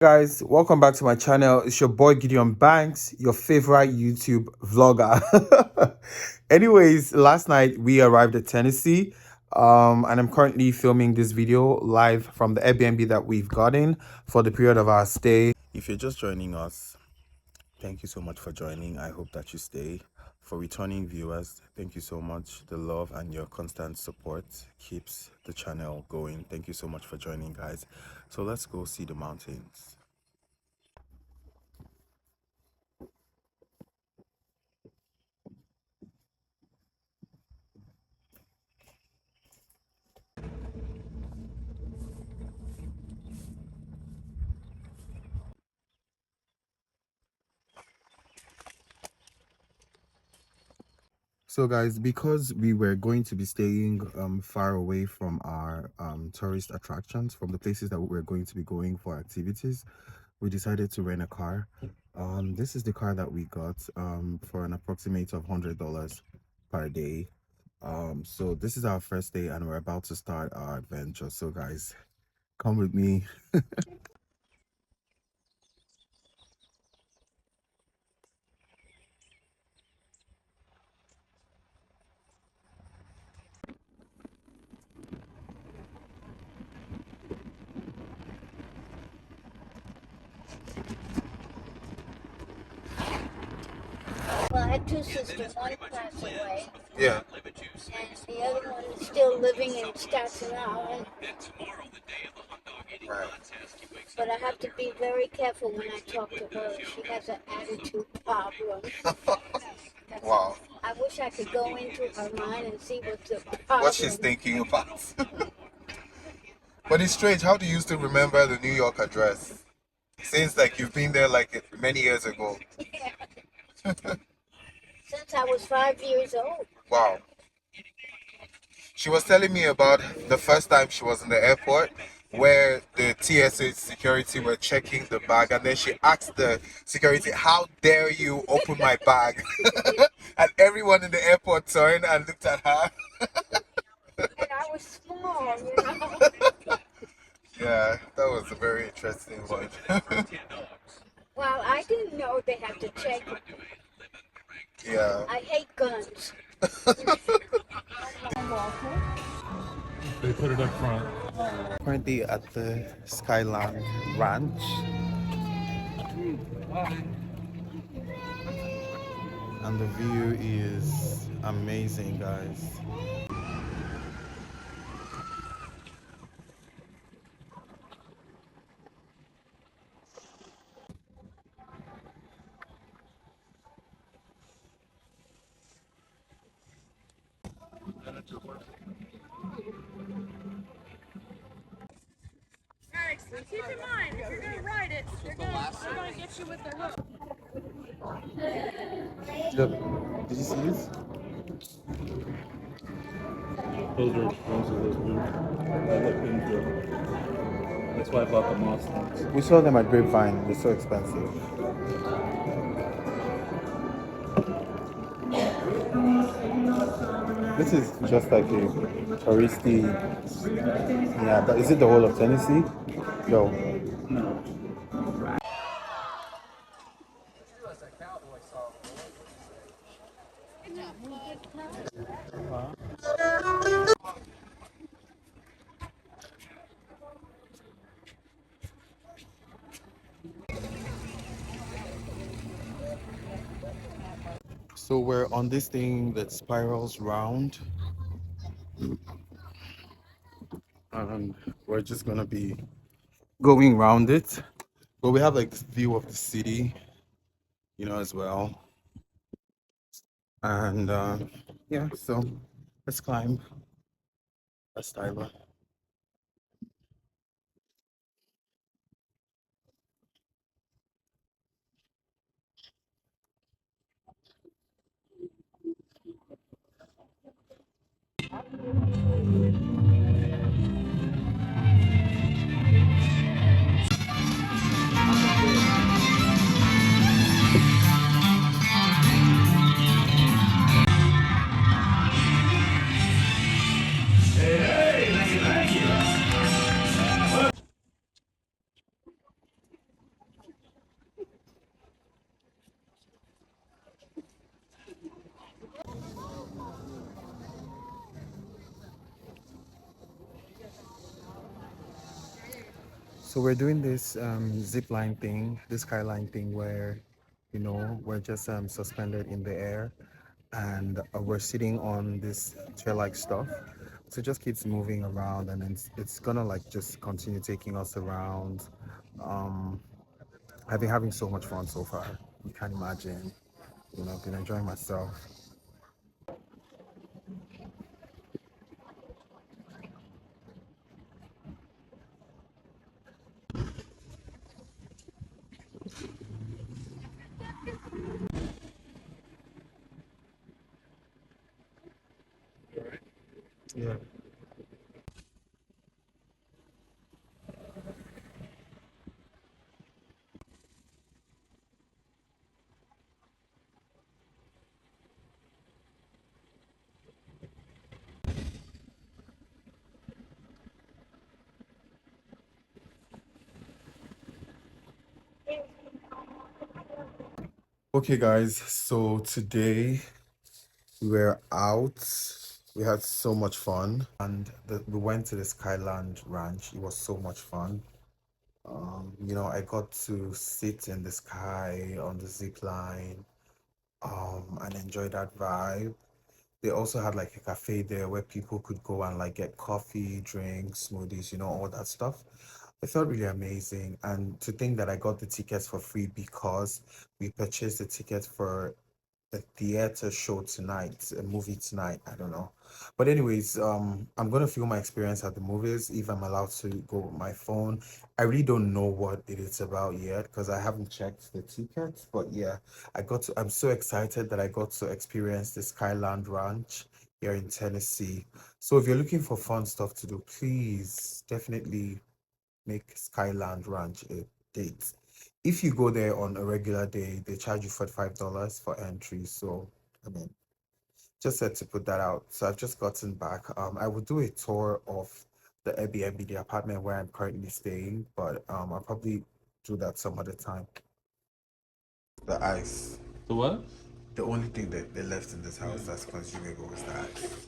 Guys, welcome back to my channel. It's your boy Gideon Banks, your favorite YouTube vlogger. Anyways, last night we arrived at Tennessee, and I'm currently filming this video live from the Airbnb that we've gotten for the period of our stay. If you're just joining us, thank you so much for joining. I hope that you stay. For returning viewers, thank you so much. The love and your constant support keeps the channel going. Thank you so much for joining, guys. So let's go see the mountains. So guys, because we were going to be staying far away from our tourist attractions, from the places that we're going to be going for activities, we decided to rent a car. This is the car that we got for an approximate of $100 per day. So this is our first day and we're about to start our adventure. So guys, come with me. Well, I had two sisters. One passed away. Yeah. And the other one is still living in Staten Island. Right. But I have to be very careful when I talk to her. She has an attitude problem. Wow. I wish I could go into her mind and see what's the problem. What she's thinking about. But it's strange, how do you still remember the New York address? Seems like you've been there like many years ago. Since I was 5 years old. Wow. She was telling me about the first time she was in the airport where the TSA security were checking the bag, and then she asked the security, "How dare you open my bag?" And everyone in the airport turned and looked at her. And I was small, you know. Yeah, that was a very interesting one. Well, I didn't know they had to check. Yeah. I hate guns. They put it up front. Currently at the Skyland Ranch. And the view is amazing, guys. Keep in mind, if you're gonna ride it, they're gonna get you with their hook. Look, did you see this? Those are expensive, those boots. I looked into it. That's why I bought the moss ones. We saw them at Grapevine. They're so expensive. This is just like a touristy. Yeah, but is it the whole of Tennessee? No. No. So we're on this thing that spirals round. And we're just gonna be going round it. But we have like this view of the city, you know, as well. And yeah, so let's climb. That's Tyler. So we're doing this zip line thing, this skyline thing where, we're just suspended in the air, and we're sitting on this chair-like stuff. So it just keeps moving around, and it's gonna like just continue taking us around. Um, I've been having so much fun so far. You can't imagine. I've been enjoying myself. Yeah. Okay, guys. So today we're out. We had so much fun, and we went to the Skyland Ranch. It was so much fun. I got to sit in the sky on the zip line, and enjoy that vibe. They also had like a cafe there where people could go and like get coffee, drinks, smoothies, all that stuff. It felt really amazing. And to think that I got the tickets for free because we purchased the ticket for a theater show tonight, a movie tonight. I don't know. But anyways, I'm gonna film my experience at the movies if I'm allowed to go with my phone. I really don't know what it is about yet because I haven't checked the tickets. But yeah, I'm so excited that I got to experience the Skyland Ranch here in Tennessee. So if you're looking for fun stuff to do, please definitely make Skyland Ranch a date. If you go there on a regular day, they charge you $45 for entry. So, I mean, just said to put that out. So I've just gotten back. I will do a tour of the Airbnb, the apartment where I'm currently staying, but I'll probably do that some other time. The ice. The what? The only thing that they left in this house that's consumable is the ice.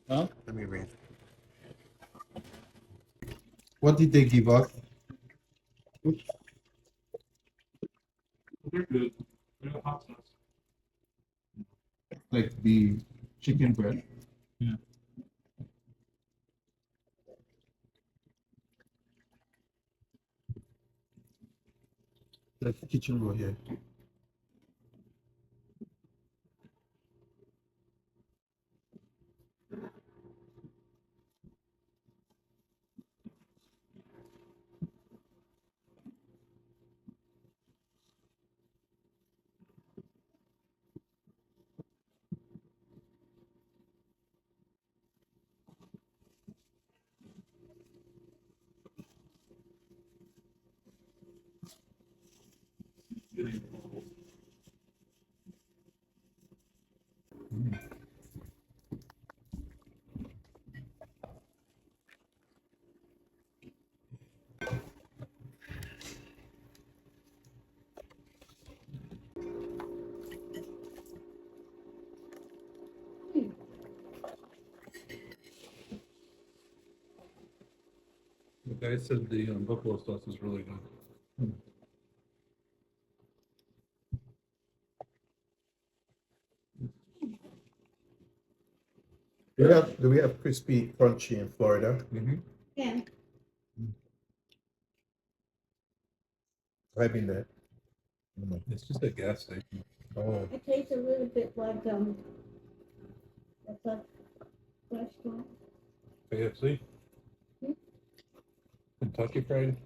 Huh? Let me read. What did they give us? They're good. They're hot sauce. Like the chicken breast. Yeah. Like the kitchen roll here. The guy said the buffalo sauce is really good. Do we have crispy crunchy in Florida? Mm-hmm. Yeah. I've been there. It's just a gas station. Oh, It tastes a little bit like it's a restaurant. KFC? Hmm? Kentucky Fried?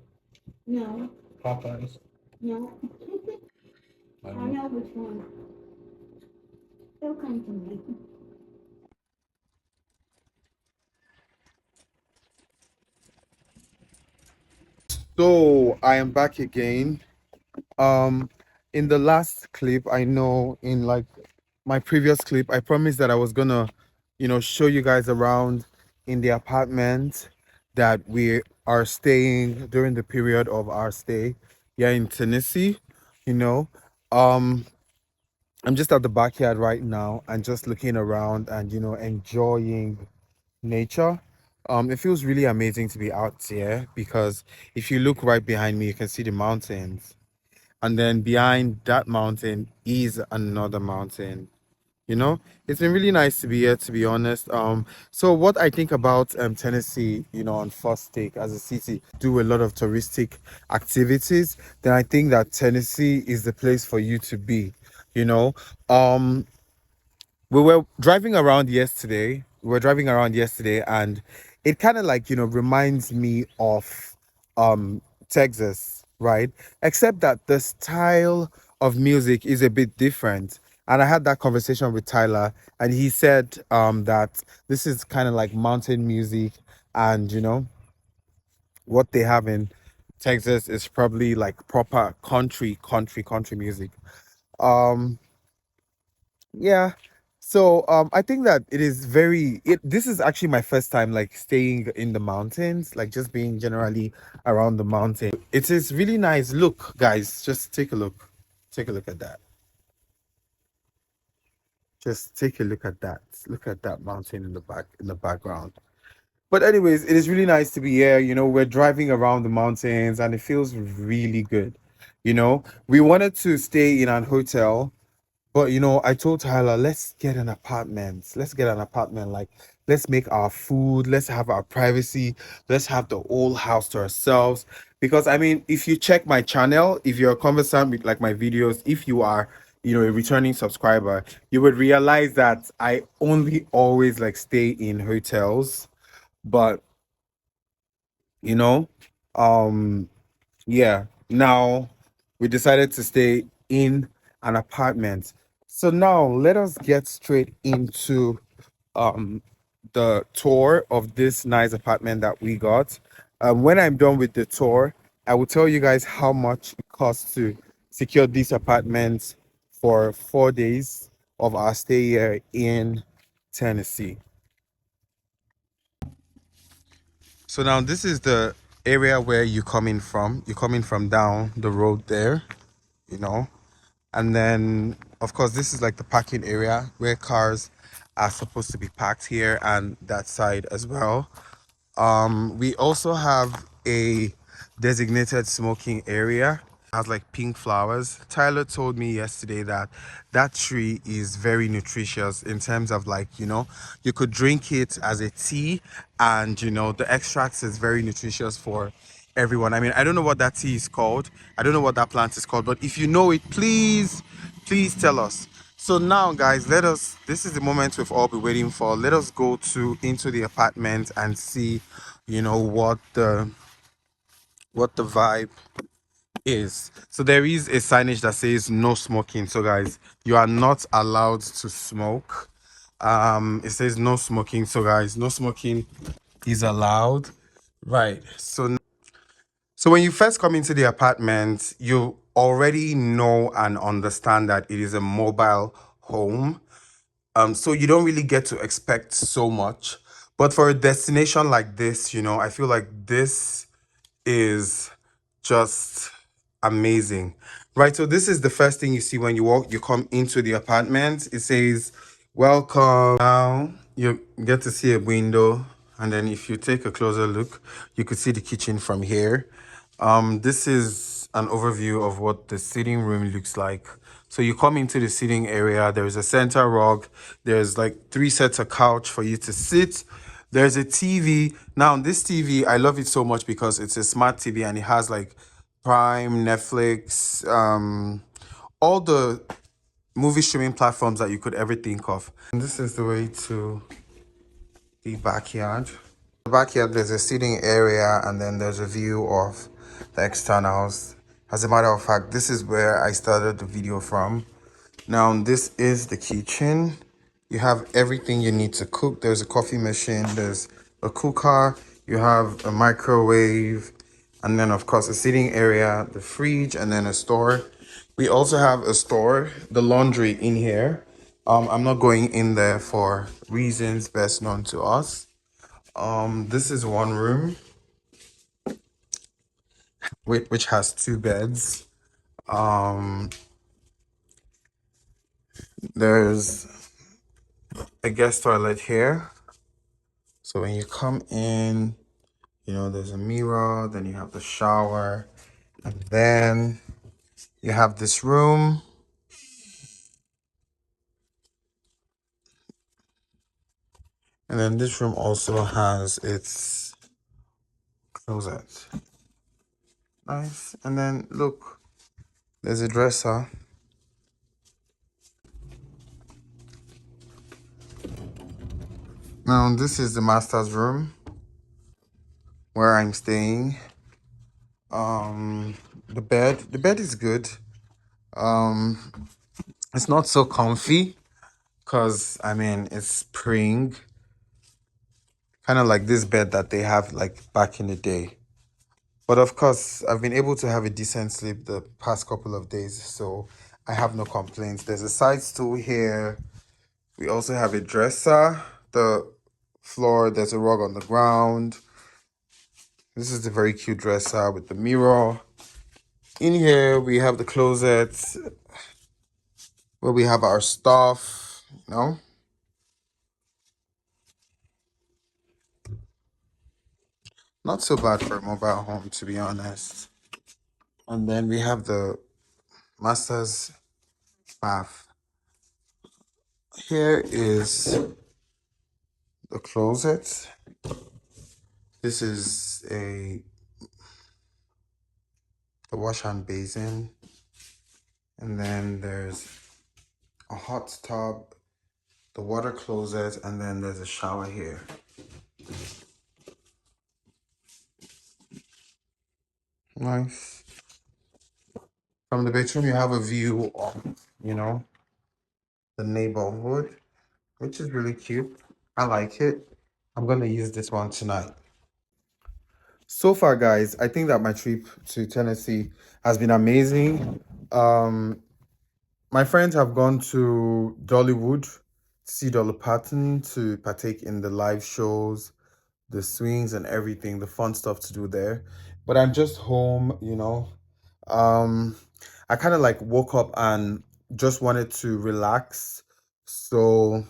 No, Popeyes? no. I I don't know. know which one. They'll come to me. so I am back again. Um, in the last clip, I know in like my previous clip, I promised that I was gonna, show you guys around in the apartment that we are staying during the period of our stay here in Tennessee. You know, um, I'm just at the backyard right now and just looking around and enjoying nature. It feels really amazing to be out here because if you look right behind me, you can see the mountains, and then behind that mountain is another mountain. you know it's been really nice to be here, to be honest. So what I think about Tennessee, on first take, as a city do a lot of touristic activities, then I think that Tennessee is the place for you to be. you know um we were driving around yesterday. And it kind of like reminds me of um Texas, right? Except that the style of music is a bit different. And I had that conversation with Tyler, and he said that this is kind of like mountain music, and what they have in Texas is probably like proper country music. um yeah. So I think that this is actually my first time like staying in the mountains, like just being generally around the mountain. It is really nice. Look, guys, just take a look. Take a look at that. Just take a look at that. Look at that mountain in the background. But anyways, it is really nice to be here. We're driving around the mountains and it feels really good. We wanted to stay in an hotel. But I told Tyler, let's get an apartment. Let's get an apartment. Like, let's make our food. Let's have our privacy. Let's have the whole house to ourselves. Because I mean, if you check my channel, if you're conversant with like my videos, if you are, a returning subscriber, you would realize that I only always like stay in hotels. But you know, um, yeah. Now we decided to stay in an apartment. So now let us get straight into um the tour of this nice apartment that we got. When I'm done with the tour, I will tell you guys how much it costs to secure these apartments for 4 days of our stay here in Tennessee. So now this is the area where you're coming from. You're coming from down the road there, you know. And then, of course, this is like the parking area where cars are supposed to be parked here and that side as well. We also have a designated smoking area. It has like pink flowers. Tyler told me yesterday that that tree is very nutritious in terms of like, you could drink it as a tea, and the extracts is very nutritious for everyone. I mean, I don't know what that tea is called. I don't know what that plant is called, but if you know it, please tell us. So now, guys, this is the moment we've all been waiting for. Let us go into the apartment and see, what the vibe is. So there is a signage that says no smoking. So guys, you are not allowed to smoke. It says no smoking. So guys, no smoking is allowed. Right. So when you first come into the apartment, you already know and understand that it is a mobile home. So you don't really get to expect so much. But for a destination like this, I feel like this is just amazing. Right, so this is the first thing you see when you come into the apartment. It says welcome. Now you get to see a window, and then if you take a closer look, you could see the kitchen from here. This is an overview of what the sitting room looks like. So you come into the sitting area, there's a center rug, there's like 3 sets of couch for you to sit. There's a TV. Now, this TV, I love it so much because it's a smart TV and it has like Prime, Netflix, all the movie streaming platforms that you could ever think of. And this is the way to the backyard. The backyard, there's a seating area and then there's a view of the externals. As a matter of fact, this is where I started the video from. Now, this is the kitchen. You have everything you need to cook. There's a coffee machine, there's a cooker, you have a microwave, and then of course a sitting area, the fridge, and then a store. We also have a store, the laundry in here. I'm not going in there for reasons best known to us. This is one room which has 2 beds. There's a guest toilet here. So when you come in, there's a mirror, then you have the shower, and then you have this room. And then this room also has its closet. Nice. And then look, there's a dresser. Now this is the master's room where I'm staying. The bed is good. It's not so comfy because it's spring, kind of like this bed that they have like back in the day. But of course, I've been able to have a decent sleep the past couple of days, so I have no complaints. There's a side stool here. We also have a dresser. The floor, there's a rug on the ground. This is the very cute dresser with the mirror. In here, we have the closet where we have our stuff. Not so bad for a mobile home, to be honest. And then we have the master's bath. Here is the closet. This is the wash hand basin. And then there's a hot tub, the water closet, and then there's a shower here. Nice. From the bedroom, you have a view of, the neighborhood, which is really cute. I like it. I'm going to use this one tonight. So far, guys, I think that my trip to Tennessee has been amazing. My friends have gone to Dollywood to see Dolly Parton, to partake in the live shows, the swings and everything, the fun stuff to do there. But I'm just home. I kind of like woke up and just wanted to relax. So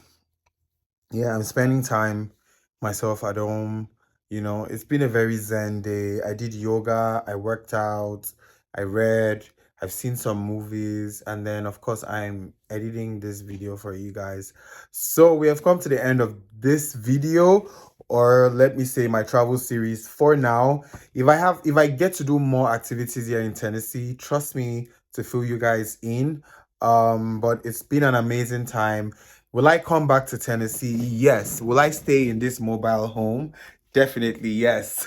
yeah, I'm spending time myself at home. It's been a very zen day. I did yoga, I worked out, I read, I've seen some movies, and then of course I'm editing this video for you guys. So we have come to the end of this video, or let me say my travel series for now. If I get to do more activities here in Tennessee, trust me to fill you guys in. But it's been an amazing time. Will I come back to Tennessee? Yes. Will I stay in this mobile home? Definitely yes.